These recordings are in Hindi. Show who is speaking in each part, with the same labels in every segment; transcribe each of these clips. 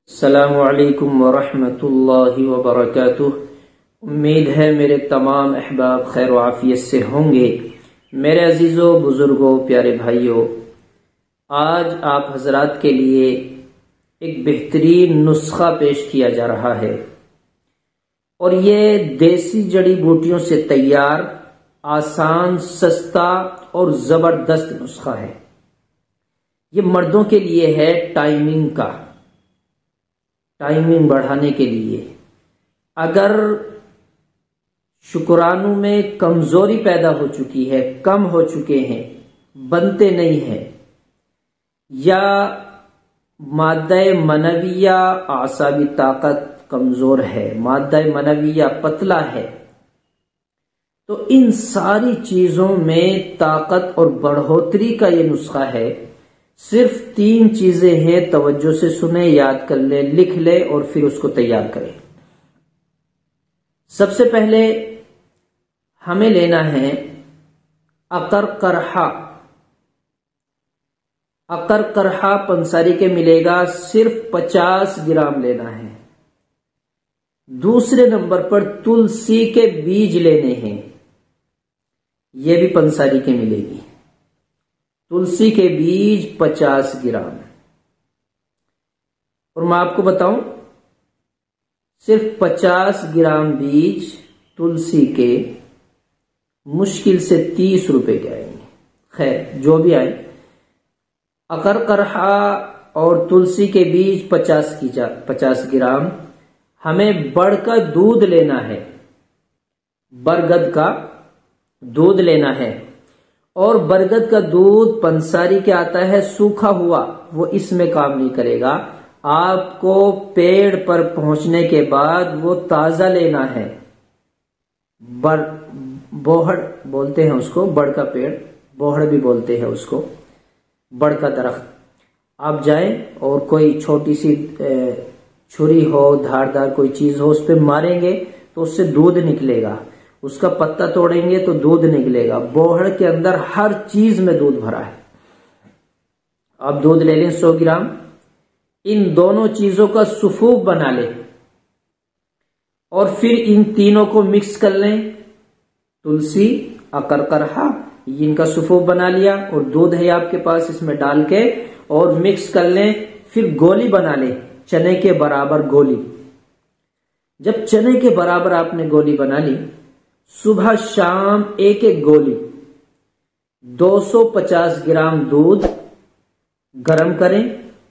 Speaker 1: अस्सलामु अलैकुम वरहमतुल्लाहि वबरकातुह। उम्मीद है मेरे तमाम अहबाब खैर आफियत से होंगे। मेरे अजीज़ों, बुजुर्गों, प्यारे भाइयों, आज आप हजरात के लिए एक बेहतरीन नुस्खा पेश किया जा रहा है और ये देसी जड़ी बूटियों से तैयार आसान, सस्ता और ज़बरदस्त नुस्खा है। ये मर्दों के लिए है टाइमिंग बढ़ाने के लिए। अगर शुक्राणु में कमजोरी पैदा हो चुकी है, कम हो चुके हैं, बनते नहीं हैं, या मादा मनविया आसाबी ताकत कमजोर है, मादा मनविया पतला है, तो इन सारी चीजों में ताकत और बढ़ोतरी का ये नुस्खा है। सिर्फ 3 चीजें हैं, तवज्जो से सुने, याद कर ले, लिख ले और फिर उसको तैयार करें। सबसे पहले हमें लेना है अकरकरहा। अकरकरहा पंसारी के मिलेगा, सिर्फ 50 ग्राम लेना है। दूसरे नंबर पर तुलसी के बीज लेने हैं, ये भी पंसारी के मिलेगी। तुलसी के बीज 50 ग्राम। और मैं आपको बताऊं, सिर्फ 50 ग्राम बीज तुलसी के मुश्किल से 30 रुपए के आएंगे। खैर, जो भी आए, अकरकरहा और तुलसी के बीज 50 ग्राम। हमें बड़ का दूध लेना है, बरगद का दूध लेना है। और बरगद का दूध पंसारी के आता है सूखा हुआ, वो इसमें काम नहीं करेगा। आपको पेड़ पर पहुंचने के बाद वो ताजा लेना है। बोहड़ बोलते हैं उसको, बड़ का पेड़, बोहड़ भी बोलते हैं उसको, बड़ का दरख्त। आप जाएं और कोई छोटी सी छुरी हो, धारदार कोई चीज हो, उस पर मारेंगे तो उससे दूध निकलेगा। उसका पत्ता तोड़ेंगे तो दूध निकलेगा। बोहड़ के अंदर हर चीज में दूध भरा है। आप दूध ले लें 100 ग्राम। इन दोनों चीजों का सुफूफ बना लें और फिर इन तीनों को मिक्स कर लें। तुलसी, अकरकरहा, इनका सुफूफ बना लिया और दूध है आपके पास, इसमें डाल के और मिक्स कर लें। फिर गोली बना लें, चने के बराबर गोली। जब चने के बराबर आपने गोली बना ली, सुबह शाम एक एक गोली 250 ग्राम दूध गरम करें।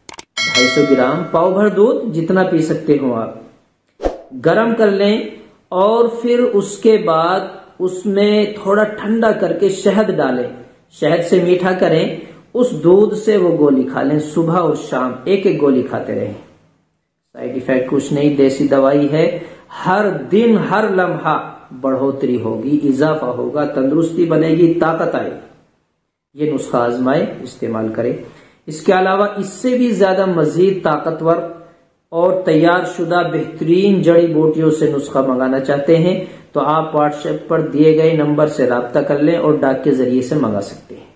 Speaker 1: 250 ग्राम, पाव भर दूध, जितना पी सकते हो आप, गरम कर लें। और फिर उसके बाद उसमें थोड़ा ठंडा करके शहद डालें, शहद से मीठा करें। उस दूध से वो गोली खा लें, सुबह और शाम एक एक गोली खाते रहें। साइड इफेक्ट कुछ नहीं, देसी दवाई है। हर दिन हर लम्हा बढ़ोतरी होगी, इजाफा होगा, तंदुरुस्ती बनेगी, ताकत आएगी। ये नुस्खा आजमाए, इस्तेमाल करें। इसके अलावा इससे भी ज्यादा मजीद ताकतवर और तैयार शुदा बेहतरीन जड़ी बूटियों से नुस्खा मंगाना चाहते हैं तो आप व्हाट्सएप पर दिए गए नंबर से राब्ता कर लें और डाक के जरिए से मंगा सकते हैं।